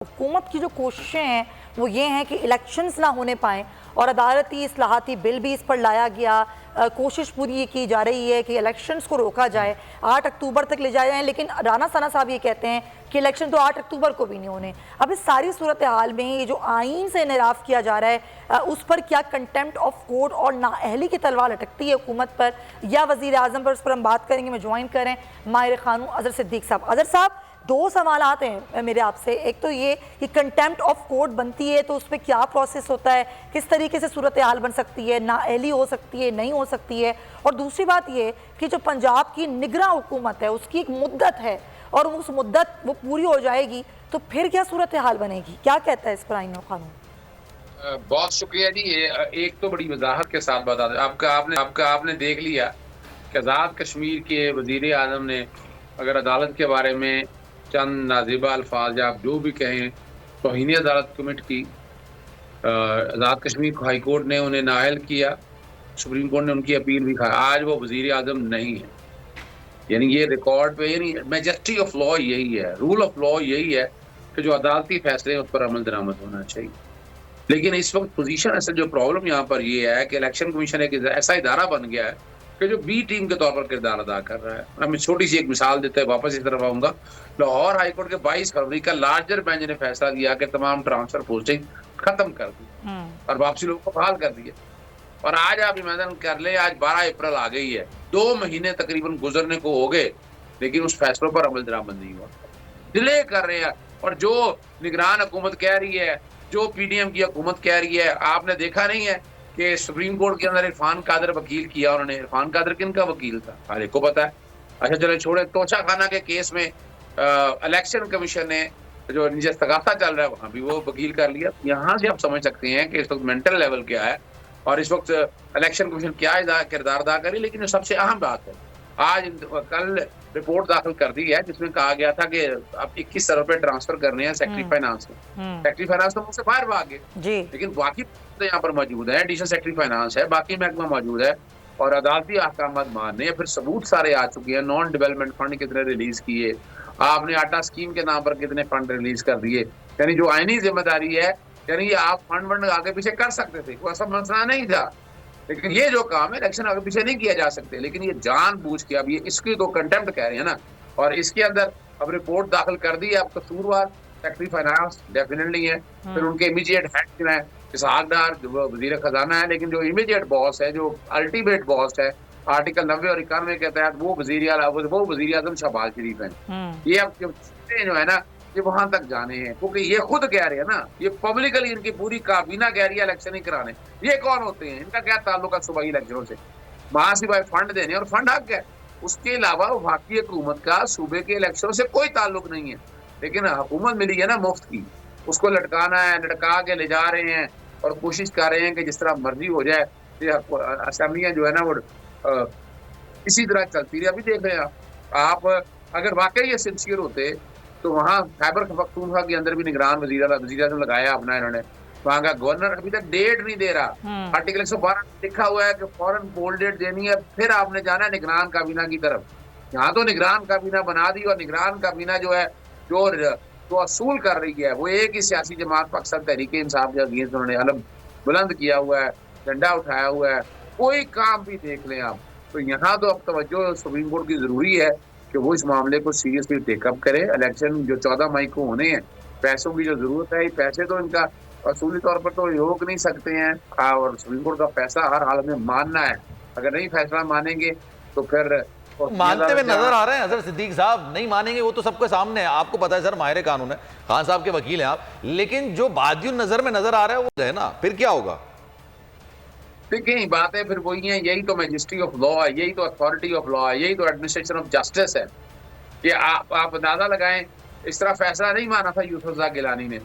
हुकूमत की जो कोशिशें हैं वो ये हैं कि इलेक्शंस ना होने पाएँ और अदालती इस्लाहाती बिल भी इस पर लाया गया। कोशिश पूरी ये की जा रही है कि इलेक्शंस को रोका जाए, 8 अक्टूबर तक ले जाए जाएँ, लेकिन राना सना साहब ये कहते हैं कि इलेक्शन तो 8 अक्टूबर को भी नहीं होने। अब इस सारी सूरत हाल में ये जो आइन से इनराफ किया जा रहा है उस पर क्या कंटेम्प्ट ऑफ कोर्ट और नाअहली की तलवार लटकती है हुकूमत पर या वज़ीर आज़म पर? उस पर हम बात करेंगे। मैं ज्वाइन करें माहिर खानून अज़हर सिद्दीक साहब। अज़हर साहब, दो सवालात हैं मेरे आपसे। एक तो ये कि कंटेम्प्ट ऑफ कोर्ट बनती है तो उस पर क्या प्रोसेस होता है, किस तरीके से सूरत हाल बन सकती है, नाअहली हो सकती है, नहीं हो सकती है। और दूसरी बात ये कि जो पंजाब की निगरां हुकूमत है उसकी एक मुद्दत है और उस मुद्दत वो पूरी हो जाएगी तो फिर क्या सूरत हाल बनेगी? क्या कहता है इस पर आईन और कानून? बहुत शुक्रिया जी। ये एक तो बड़ी वजाहत के साथ बता दें आपने देख लिया कि आज़ाद कश्मीर के वजीर आज़म ने अगर अदालत के बारे में चंद नाजिबा अल्फाज आप जो भी कहें तौहीन अदालत कमिट की। आज़ाद कश्मीर को हाई कोर्ट ने उन्हें नाअहल किया, सुप्रीम कोर्ट ने उनकी अपील भी खाई। आज वो वजीर आज़म नहीं है। यानी ये रिकॉर्ड पे, यानी मैजेस्टी ऑफ लॉ यही है, रूल ऑफ लॉ यही है कि जो अदालती फैसले हैं उस पर अमल दरामद होना चाहिए। लेकिन इस वक्त पोजीशन ऐसे जो प्रॉब्लम यहाँ पर ये है कि इलेक्शन कमीशन एक ऐसा इदारा बन गया है कि जो बी टीम के तौर पर किरदार अदा कर रहा है। मैं छोटी सी एक मिसाल देते हुए वापस इस तरफ आऊंगा। लाहौर हाईकोर्ट के 22 फरवरी का लार्जर बेंच ने फैसला दिया कि तमाम ट्रांसफर पोस्टिंग खत्म कर दी और वापसी लोगों को बहाल कर दिया। और आज आप इमेजिन कर ले, आज 12 अप्रैल आ गई है, 2 महीने तकरीबन गुजरने को हो गए, लेकिन उस फैसलों पर अमल दरामद नहीं हुआ, डिले कर रहे हैं। और जो निगरान हुकूमत कह रही है, जो पीडीएम की हुकूमत कह रही है, आपने देखा नहीं है कि सुप्रीम कोर्ट के अंदर इरफान कादर वकील किया उन्होंने। इरफान कादर किनका वकील था? हर एक को पता है। अच्छा चले छोड़े, तोशा खाना के केस में इलेक्शन कमीशन ने जो नीचे तगासा चल रहा है वहां भी वो वकील कर लिया। यहाँ से आप समझ सकते हैं कि इस वक्त मेंटल लेवल क्या है और इस वक्त इलेक्शन कमीशन क्या किरदार अदा करी। लेकिन सबसे अहम बात है, आज कल रिपोर्ट दाखिल कर दी है जिसमें कहा गया था कि अब 21 अरब रुपए ट्रांसफर करने हैं सेक्रेटरी फाइनेंस में। सेक्रेटरी फाइनेंस तो मुझसे बाहर भाग गए, लेकिन बाकी तो यहाँ पर मौजूद है, एडिशनल सेक्रेटरी फाइनेंस है, बाकी महकमा मौजूद है और अदालती अहकाम मानने फिर सबूत सारे आ चुके हैं। नॉन डेवलपमेंट फंड कितने रिलीज किए, आपने आटा स्कीम के नाम पर कितने फंड रिलीज कर दिए। यानी जो आईनी जिम्मेदारी है, यानी आप फंड आगे पीछे कर सकते थे, कोई ऐसा मसला नहीं था। लेकिन ये जो काम है इलेक्शन आगे पीछे नहीं किया जा सकते, लेकिन ये जानबूझ के अब ये इसकी तो कंटेम्प्ट कह रहे हैं ना। और इसके अंदर अब रिपोर्ट दाखिल कर दी है। अब कसूरवार सेक्रेटरी फाइनेंस डेफिनेटली है, फिर उनके इमीडिएट हेड जो है इसहाक डार जो वजीर खजाना है, लेकिन जो इमीडिएट बॉस है, जो अल्टीमेट बॉस है आर्टिकल 90 और 91 के तहत वो वजीर आजम शहबाज शरीफ है। ये अब जो है ना ये वहां तक जाने हैं, क्योंकि ये खुद कह रहे हैं ना, ये पब्लिकली इनकी पूरी काबीना कह रही है इलेक्शन ही कराने। ये कौन होते हैं, इनका क्या ताल्लुक है सूबाई इलेक्शनों से? वहां से भाई फंड देने और फंड हक है, उसके अलावा वफाकी हुकूमत का सूबे के इलेक्शनों से कोई ताल्लुक नहीं है। लेकिन हुकूमत मिली है ना मुफ्त की, उसको लटकाना है, लटका के ले जा रहे हैं और कोशिश कर रहे हैं कि जिस तरह मर्जी हो जाए। असेंबलियां जो है ना वो इसी तरह चलती रही। अभी देख रहे हैं आप अगर वाकई ये सिंसियर होते तो वहाँ खैबर पख्तूनख्वा के अंदर भी निगरान वजीर आज़म लगाया अपना इन्होंने। वहाँ का गवर्नर अभी तक डेट नहीं दे रहा। आर्टिकल 112 लिखा हुआ है कि फौरन बोल्ड डेट देनी है, फिर आपने जाना है निगरान काबीना की तरफ। यहाँ तो निगरान काबीना बना दी और निगरान काबीना जो है जो असूल कर रही है वो एक ही सियासी जमात पाकिस्तान तहरीक इंसाफ के अगेंस्ट उन्होंने अलम बुलंद किया हुआ है, झंडा उठाया हुआ है। कोई काम भी देख लें आप, तो यहाँ तो अब तवज्जो सुप्रीम कोर्ट की जरूरी है कि वो इस मामले को सीरियसली टेकअप करे। इलेक्शन जो 14 मई को होने हैं, पैसों की जो जरूरत है, पैसे तो इनका असूली तौर पर तो रोक नहीं सकते हैं और सुप्रीम कोर्ट का फैसला हर हाल में मानना है। अगर नहीं फैसला मानेंगे तो फिर मानते हुए नजर आ रहे हैं अजहर सिद्दीक साहब। नहीं मानेंगे वो तो सबके सामने है, आपको पता है सर, माहिर कानून है, खान साहब के वकील हैं आप। लेकिन जो बादियुल नजर में नजर आ रहा है वो है ना, फिर क्या होगा? देखिए बातें फिर वही हैं, यही तो मैजिस्ट्री ऑफ लॉ है, यही तो अथॉरिटी ऑफ लॉ है, यही तो एडमिनिस्ट्रेशन ऑफ जस्टिस है। ये आप अंदाजा लगाएं, इस तरह फैसला नहीं माना था यूसुफ रज़ा गिलानी ने,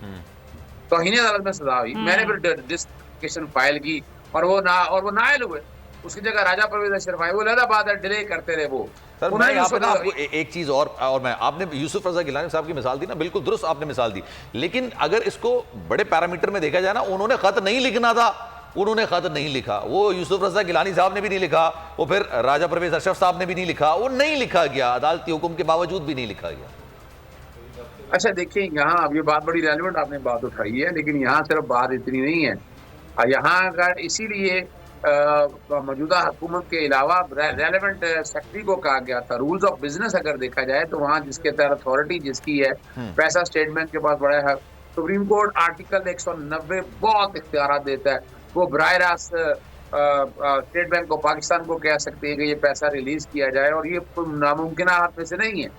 तौहीन अदालत में सजा हुई, मैंने फिर डिस्क्रिमिनेशन फाइल की और वो नाअहल हुए। उसकी जगह राजा परवेज अशरफ आए, वो लदा बात है, डिले करते रहे वो। सर मैं यहाँ पे ना आपको एक चीज और मैं, आपने यूसुफ रज़ा गिलानी साहब की मिसाल दी ना, बिल्कुल दुरुस्त आपने मिसाल दी। लेकिन अगर इसको बड़े पैरामीटर में देखा जाए ना, उन्होंने खत नहीं लिखना था, उन्होंने खत नहीं लिखा, वो यूसुफ रज़ा गिलानी साहब ने भी नहीं लिखा, वो फिर राजा परवेज अशरफ साहब ने भी नहीं लिखा, वो नहीं लिखा गया, अदालती हुक्म के बावजूद भी नहीं लिखा गया। अच्छा देखिए, यहाँ अब ये बात बड़ी रेलिवेंट आपने बात उठाई है, लेकिन यहाँ सिर्फ बात इतनी नहीं है। यहाँ अगर इसीलिए मौजूदा हुकूमत के अलावा रेलेवेंट सेक्रेटरी को कहा गया था, रूल्स ऑफ बिजनेस अगर देखा जाए तो वहाँ जिसके तहत अथॉरिटी जिसकी है, पैसा स्टेट बैंक के पास बड़ा है। सुप्रीम कोर्ट आर्टिकल 190 बहुत इख्तियार देता है, वो बराह रास्त स्टेट बैंक को, पाकिस्तान को कह सकते हैं कि ये पैसा रिलीज किया जाए, और ये नामुमकिन हाथ में से नहीं है।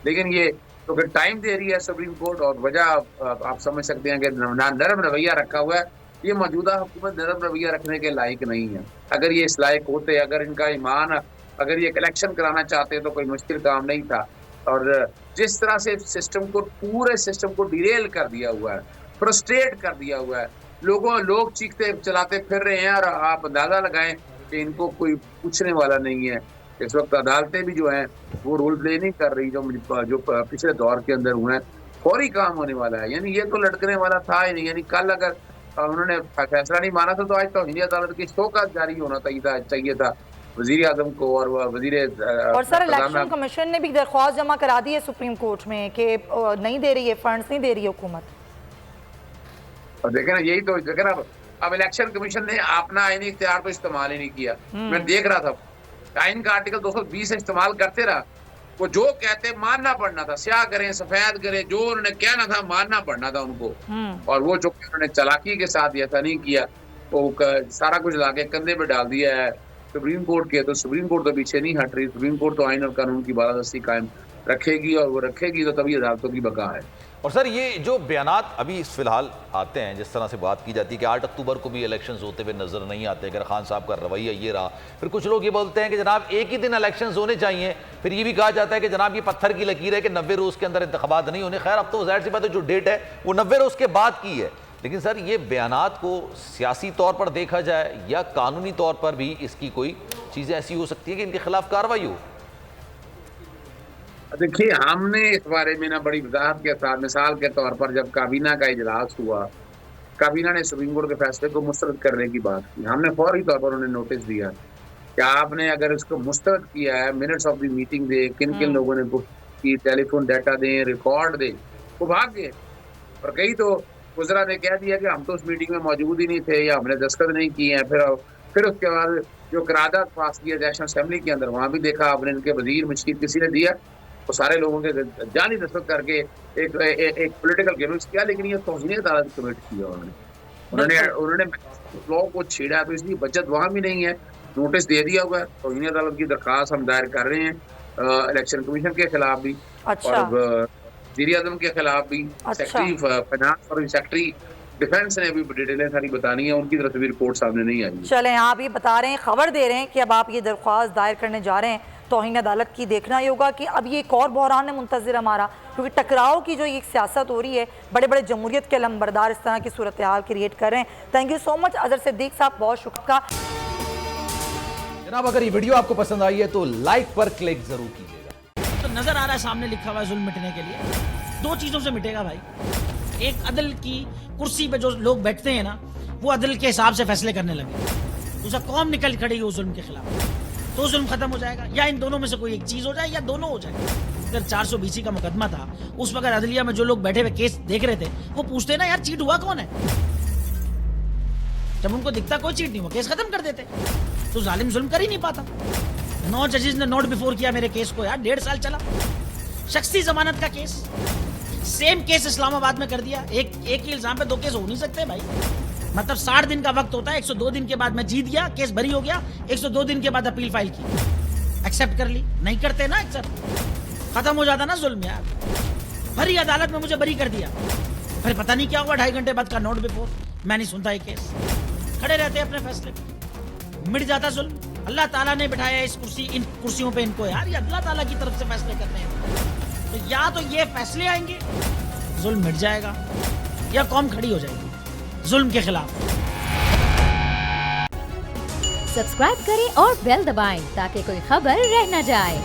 लेकिन ये तो फिर टाइम दे रही है सुप्रीम कोर्ट, और वजह आप समझ सकते हैं कि नरम रवैया रखा हुआ है। ये मौजूदा हुकूमत नरम रवैया रखने के लायक नहीं है। अगर ये इस लायक होते, अगर इनका ईमान, अगर ये इलेक्शन कराना चाहते तो कोई मुश्किल काम नहीं था। और जिस तरह से सिस्टम को, पूरे सिस्टम को डिरेल कर दिया हुआ है, फ्रस्ट्रेट कर दिया हुआ है, लोग चीखते चलाते फिर रहे हैं, और आप अंदाजा लगाएं कि इनको कोई पूछने वाला नहीं है। इस वक्त अदालतें भी जो हैं वो रोल प्ले नहीं कर रही जो पिछले दौर के अंदर हुए हैं। फौरी काम होने वाला है, यानी ये तो लटकने वाला था ही नहीं। यानी कल अगर उन्होंने फैसला नहीं माना था तो आज तो हिंदी अदालत की शोकाज जारी होना चाहिए था वजीर आजम को और वजीर। और सर इलेक्शन कमीशन ने भी दरख्वास्त जमा करा दी है सुप्रीम कोर्ट में कि नहीं दे रही है, फंड्स नहीं दे रही है हुकूमत। और देखे ना, यही तो देखे ना, अब इलेक्शन कमीशन ने अपना आईनी इख्तियार तो इस्तेमाल ही नहीं किया। मैं देख रहा था आइन का आर्टिकल 220 इस्तेमाल करते रहा, वो जो कहते मानना पड़ना था, स्याह करें सफेद करें, जो उन्होंने कहना था मानना पड़ना था उनको। और वो जो उन्होंने चालाकी के साथ ऐसा नहीं किया, वो सारा कुछ लाके कंधे पे डाल दिया है सुप्रीम कोर्ट के। तो सुप्रीम कोर्ट तो पीछे नहीं हट रही, सुप्रीम कोर्ट तो आइन और कानून की बालादस्ती कायम रखेगी, और वो रखेगी तो तभी अदालतों की बका है। और सर ये जो बयानात अभी फिलहाल आते हैं, जिस तरह से बात की जाती है कि 8 अक्टूबर को भी इलेक्शंस होते हुए नजर नहीं आते, अगर खान साहब का रवैया ये रहा, फिर कुछ लोग ये बोलते हैं कि जनाब एक ही दिन इलेक्शंस होने चाहिए। फिर ये भी कहा जाता है कि जनाब ये पत्थर की लकीर है कि 90 रोज़ के अंदर इंतखाबात नहीं होने। खैर अब तो जाहिर सी बात है जो डेट है वो 90 रोज़ के बाद की है। लेकिन सर ये बयानात को सियासी तौर पर देखा जाए या कानूनी तौर पर भी इसकी कोई चीज़ें ऐसी हो सकती है कि इनके खिलाफ कार्रवाई हो? देखिए, हमने इस बारे में ना बड़ी वजाहत के साथ, मिसाल के तौर पर जब काबीना का इजलास हुआ, काबीना ने सुप्रीम कोर्ट के फैसले को मुस्तरद करने की बात की, हमने फौरी तौर पर उन्हें नोटिस दिया कि आपने अगर इसको मुस्तरद किया है, मिनट्स ऑफ द मीटिंग दे, किन किन लोगों ने बुक की, टेलीफोन डाटा दें, रिकॉर्ड दें। वो भाग गए, और कई तो गुजरा ने कह दिया कि हम तो उस मीटिंग में मौजूद ही नहीं थे या हमने दस्तखत नहीं किए हैं। फिर उसके बाद जो करारदाद पास किया नेशनल असेंबली के अंदर, वहाँ भी देखा आपने इनके वजीर मशीर किसी ने दिया, वो सारे लोगों के जाली दस्तखत करके एक पॉलिटिकल गेम किया। लेकिन ये तौहीन अदालत कमिट किया उन्होंने लॉ को छेड़ा, तो इसलिए बचत वहाँ भी नहीं है। नोटिस दे दिया हुआ है, तौहीन अदालत की दरखास्त हम दायर कर रहे हैं इलेक्शन कमीशन के खिलाफ भी, और वज़ीर आज़म के खिलाफ भी। सेक्रेटरी फाइनेंस और सेक्रेटरी डिफेंस ने भी डिटेलें सारी बतानी है, उनकी तरफ से भी रिपोर्ट सामने नहीं आई। चलें, आप ये बता रहे हैं, खबर दे रहे हैं कि अब आप ये दरख्वास्त दायर करने जा रहे हैं तौहीन अदालत की। देखना ही होगा कि अब ये एक और बहरान है मुंतज़िर हमारा, क्योंकि टकराव की जो ये सियासत हो रही है, बड़े बड़े जमहूरियत के अलंबरदार इस तरह की सूरत हाल क्रिएट कर रहे हैं। Thank you so much Azhar Siddiq साहब, बहुत शुक्रिया। जनाब अगर ये वीडियो आपको पसंद आई है तो लाइक पर क्लिक जरूर कीजिएगा। तो नजर आ रहा है सामने लिखा हुआ है जुल्म मिटने के लिए दो चीजों से मिटेगा भाई। एक, अदल की कुर्सी पे जो लोग बैठते हैं ना, वो अदल के हिसाब से फैसले करने लगे, दूसरा कौम निकल खड़ेगी उस जुल्म के खिलाफ, तो जुल्म खत्म हो जाएगा। या इन दोनों में से कोई एक चीज हो जाए या दोनों हो जाए। अगर 420 का मुकदमा था, उस वक्त अदलिया में जो लोग बैठे हुए केस देख रहे थे, वो पूछते ना यार चीट हुआ कौन है, जब उनको दिखता कोई चीट नहीं हुआ केस खत्म कर देते। तो जालिम जुल्म कर ही नहीं पाता। 9 जजेस ने नोट बिफोर किया मेरे केस को यार, 1.5 साल चला। शख्सी जमानत का केस, सेम केस इस्लामाबाद में कर दिया। एक ही इल्जाम पे 2 केस हो नहीं सकते भाई। मतलब 60 दिन का वक्त होता है, 102 दिन के बाद मैं जीत गया, केस बरी हो गया, 102 दिन के बाद अपील फाइल की, एक्सेप्ट कर ली। नहीं करते ना एक्सेप्ट, खत्म हो जाता ना जुल्म यार। भरी अदालत में मुझे बरी कर दिया, फिर पता नहीं क्या हुआ, 2.5 घंटे बाद का नोट बिफोर, मैं नहीं सुनता ये केस, खड़े रहते अपने फैसले पे, मिट जाता जुल्म। अल्लाह ताला ने बिठाया इन कुर्सियों पे इनको यार, ये अल्लाह ताला की तरफ से फैसले करते हैं। तो या तो ये फैसले आएंगे, जुल्म मिट जाएगा, या कौम खड़ी हो जाएगी जुल्म के खिलाफ। सब्सक्राइब करें और बेल दबाएं ताकि कोई खबर रह न जाए।